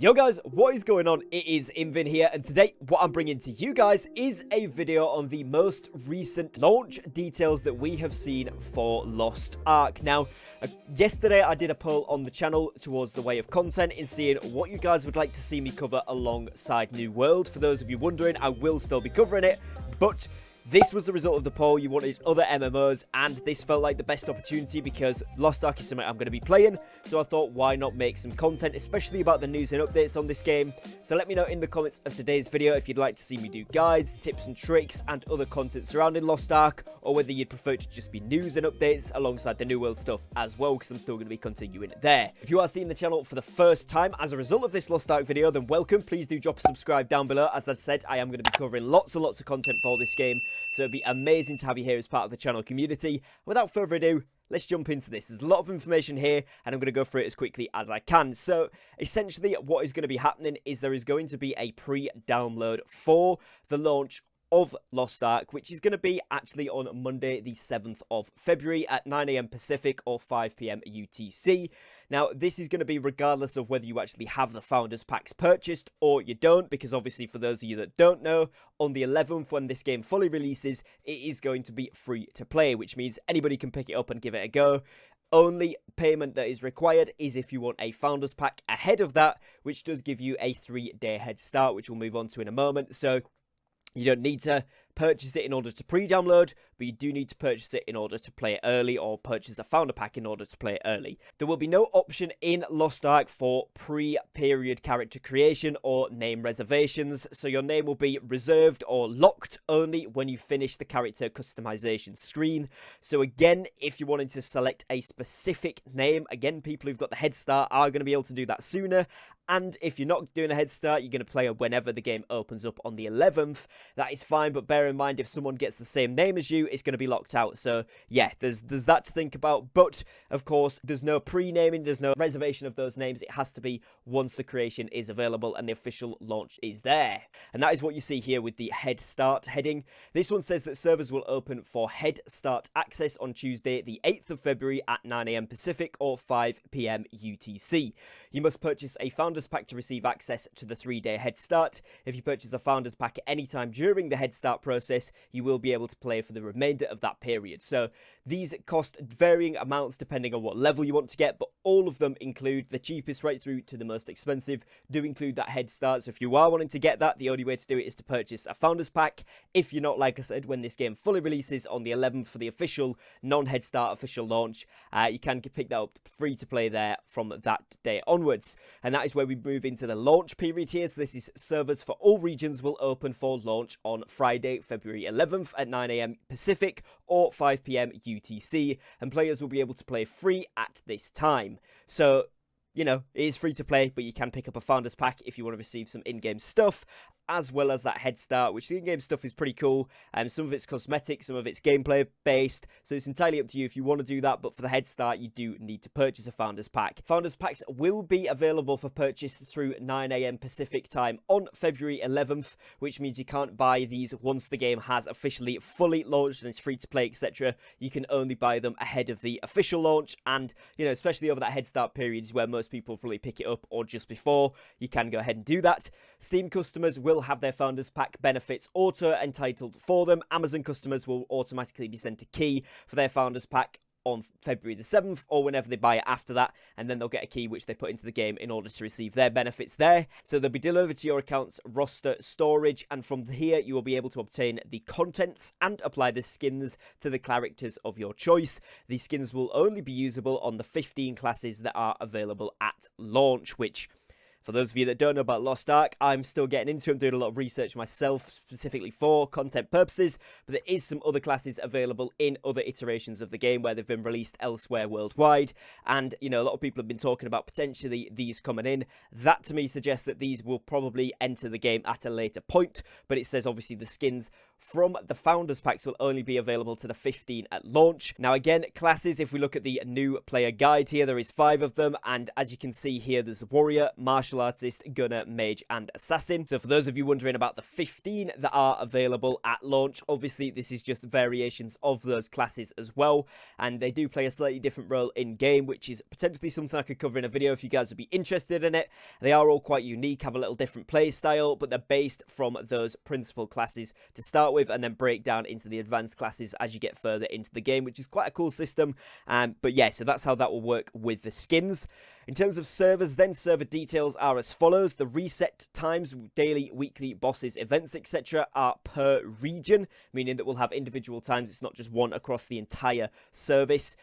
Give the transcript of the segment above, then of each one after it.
Yo guys, what is going on? It is Invin here, and today what I'm bringing to you guys is a video on the most recent launch details that we have seen for Lost Ark. Now, yesterday I did a poll on the channel towards the way of content in seeing what you guys would like to see me cover alongside New World. For those of you wondering, I will still be covering it, but this was the result of the poll. You wanted other MMOs, and this felt like the best opportunity because Lost Ark is something I'm going to be playing. So I thought, why not make some content, especially about the news and updates on this game. So let me know in the comments of today's video if you'd like to see me do guides, tips and tricks, and other content surrounding Lost Ark, or whether you'd prefer to just be news and updates alongside the New World stuff as well, because I'm still going to be continuing it there. If you are seeing the channel for the first time as a result of this Lost Ark video, then welcome. Please do drop a subscribe down below. As I said, I am going to be covering lots and lots of content for this game. So it'd be amazing to have you here as part of the channel community. Without further ado, let's jump into this. There's a lot of information here, and I'm going to go through it as quickly as I can. So essentially what is going to be happening is there is going to be a pre-download for the launch of Lost Ark, which is going to be actually on Monday the 7th of February at 9 AM Pacific or 5 PM UTC. Now, this is going to be regardless of whether you actually have the Founders Packs purchased or you don't, because obviously for those of you that don't know, on the 11th when this game fully releases, it is going to be free to play, which means anybody can pick it up and give it a go. Only payment that is required is if you want a Founders Pack ahead of that, which does give you a 3-day head start, which we'll move on to in a moment. So you don't need to purchase it in order to pre-download, but you do need to purchase it in order to play it early, or purchase a founder pack in order to play it early. There will be no option in Lost Ark for pre-period character creation or name reservations, so your name will be reserved or locked only when you finish the character customization screen. So again, if you wanted to select a specific name, again, people who've got the head start are going to be able to do that sooner. And if you're not doing a head start, you're going to play whenever the game opens up on the 11th. That is fine, but bear in mind, if someone gets the same name as you, it's going to be locked out. So yeah, there's that to think about. But of course, there's no pre-naming, there's no reservation of those names. It has to be once the creation is available and the official launch is there. And that is what you see here with the head start heading. This one says that servers will open for head start access on Tuesday, the 8th of February at 9 AM Pacific or 5 PM UTC. You must purchase a Founders Pack to receive access to the 3-day head start. If you purchase a Founders Pack at any time during the head start process, you will be able to play for the remainder of that period. So these cost varying amounts depending on what level you want to get, but all of them include the cheapest right through to the most expensive, do include that head start. So if you are wanting to get that, the only way to do it is to purchase a Founders Pack. If you're not, like I said, when this game fully releases on the 11th for the official non-head start official launch, you can pick that up free to play there from that day onwards. And that is where we move into the launch period here. So this is servers for all regions will open for launch on Friday, February 11th at 9 AM Pacific or 5 PM UTC, and players will be able to play free at this time. So, you know, it is free to play, but you can pick up a Founders Pack if you want to receive some in-game stuff, as well as that head start, which the in-game stuff is pretty cool. Some of it's cosmetic, some of it's gameplay based, so it's entirely up to you if you want to do that, but for the head start, you do need to purchase a Founders Pack. Founders Packs will be available for purchase through 9 AM Pacific time on February 11th, which means you can't buy these once the game has officially fully launched and it's free to play, etc. You can only buy them ahead of the official launch, and, you know, especially over that head start period is where most people probably pick it up, or just before. You can go ahead and do that. Steam customers will have their Founders Pack benefits auto entitled for them. Amazon customers will automatically be sent a key for their Founders Pack on February the 7th or whenever they buy it after that, and then they'll get a key which they put into the game in order to receive their benefits there. So they'll be delivered to your account's roster storage, and from here you will be able to obtain the contents and apply the skins to the characters of your choice. These skins will only be usable on the 15 classes that are available at launch, which, for those of you that don't know about Lost Ark, I'm still getting into it. I'm doing a lot of research myself, specifically for content purposes, but there is some other classes available in other iterations of the game where they've been released elsewhere worldwide, and, you know, a lot of people have been talking about potentially these coming in. That, to me, suggests that these will probably enter the game at a later point, but it says, obviously, the skins from the Founders Packs will only be available to the 15 at launch. Now again, classes, if we look at the new player guide here, there is 5 of them, and as you can see here, there's Warrior, Martial Artist, Gunner, Mage, and Assassin. So for those of you wondering about the 15 that are available at launch, obviously this is just variations of those classes as well, and they do play a slightly different role in-game, which is potentially something I could cover in a video if you guys would be interested in it. They are all quite unique, have a little different play style, but they're based from those principal classes to start with, and then break down into the advanced classes as you get further into the game, which is quite a cool system. But yeah, so that's how that will work with the skins. In terms of servers, then, server details are as follows. The reset times, daily, weekly, bosses, events, etc. are per region, meaning that we'll have individual times. It's not just one across the entire service.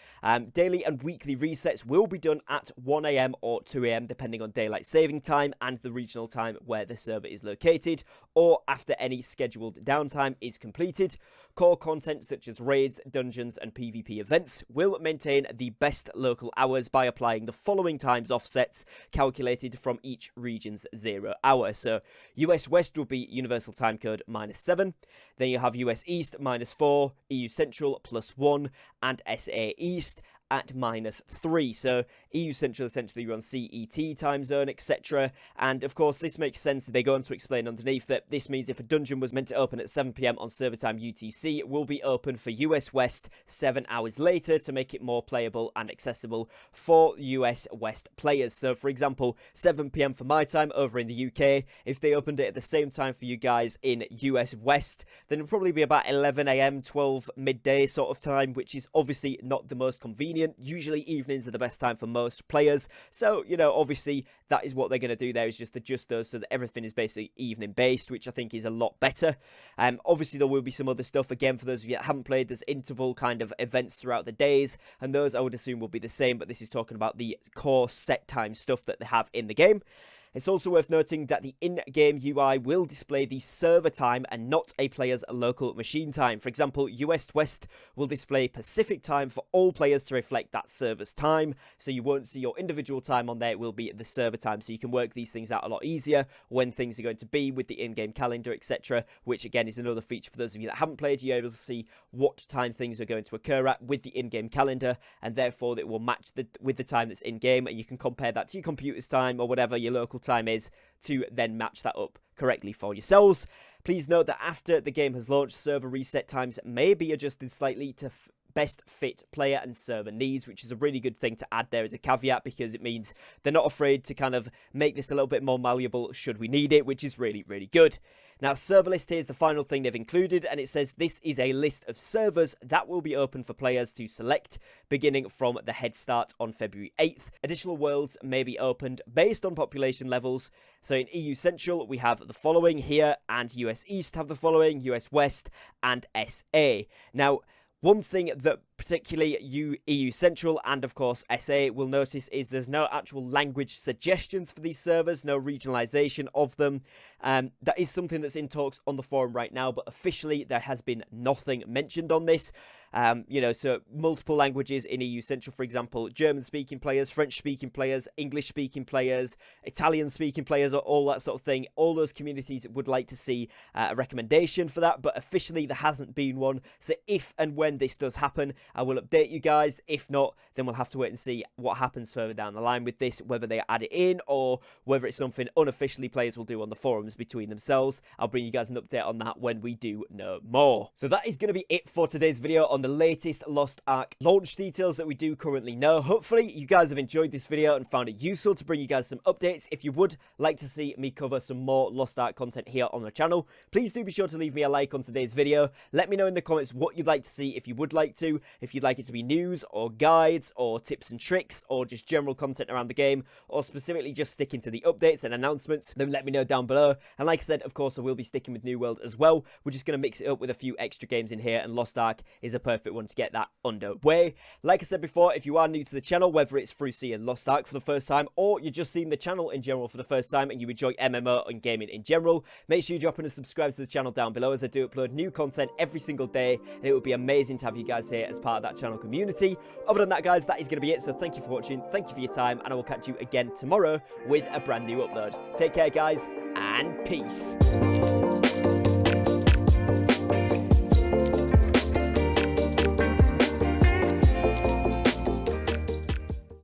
Daily and weekly resets will be done at 1 AM or 2 AM, depending on daylight saving time and the regional time where the server is located, or after any scheduled downtime is completed. Core content such as raids, dungeons, and PvP events will maintain the best local hours by applying the following times offsets calculated from each region's 0 hour. So US West will be Universal Time Code -7, then you have US East -4, EU Central +1, and SA East at -3. So EU Central essentially runs CET time zone, etc. And of course this makes sense. They go on to explain underneath that this means if a dungeon was meant to open at 7 PM on server time UTC, it will be open for US West 7 hours later to make it more playable and accessible for US West players. So for example, 7 PM for my time over in the UK, if they opened it at the same time for you guys in US West, then it'll probably be about 11 AM, 12 midday sort of time, which is obviously not the most convenient. Usually evenings are the best time for most players, so you know, obviously that is what they're going to do there, is just adjust those so that everything is basically evening based, which I think is a lot better. Obviously there will be some other stuff. Again, for those of you that haven't played, there's interval kind of events throughout the days, and those I would assume will be the same, but this is talking about the core set time stuff that they have in the game. It's also worth noting that the in-game UI will display the server time and not a player's local machine time. For example, US West will display Pacific time for all players to reflect that server's time, so you won't see your individual time on there. It will be the server time, so you can work these things out a lot easier when things are going to be with the in-game calendar, etc., which again is another feature for those of you that haven't played. You're able to see what time things are going to occur at with the in-game calendar, and therefore it will match with the time that's in-game, and you can compare that to your computer's time or whatever your local time is to then match that up correctly for yourselves. Please note that after the game has launched, server reset times may be adjusted slightly to best fit player and server needs, which is a really good thing to add there as a caveat, because it means they're not afraid to kind of make this a little bit more malleable should we need it, which is really, really good. Now, Serverless here is the final thing they've included, and it says this is a list of servers that will be open for players to select, beginning from the head start on February 8th. Additional worlds may be opened based on population levels. So in EU Central, we have the following here, and US East have the following, US West, and SA. Now, one thing that particularly EU Central and of course SA will notice is there's no actual language suggestions for these servers, no regionalization of them. That is something that's in talks on the forum right now, but officially there has been nothing mentioned on this. You know, so multiple languages in EU Central, for example, German-speaking players, French-speaking players, English-speaking players, Italian-speaking players, or all that sort of thing. All those communities would like to see a recommendation for that, but officially there hasn't been one. So if and when this does happen, I will update you guys. If not, then we'll have to wait and see what happens further down the line with this, whether they add it in or whether it's something unofficially players will do on the forums between themselves. I'll bring you guys an update on that when we do know more. So that is going to be it for today's video on the latest Lost Ark launch details that we do currently know. Hopefully you guys have enjoyed this video and found it useful to bring you guys some updates. If you would like to see me cover some more Lost Ark content here on the channel, please do be sure to leave me a like on today's video. Let me know in the comments what you'd like to see, if you would like to, if you'd like it to be news or guides or tips and tricks or just general content around the game, or specifically just sticking to the updates and announcements, then let me know down below. And like I said, of course I will be sticking with New World as well. We're just going to mix it up with a few extra games in here, and Lost Ark is a perfect one to get that underway. Like I said before, if you are new to the channel, whether it's through seeing Lost Ark for the first time or you're just seeing the channel in general for the first time and you enjoy MMO and gaming in general, make sure you drop in and subscribe to the channel down below, as I do upload new content every single day, and it would be amazing to have you guys here as part of that channel community. Other than that, guys, that is going to be it. So thank you for watching, thank you for your time, and I will catch you again tomorrow with a brand new upload. Take care, guys, and peace.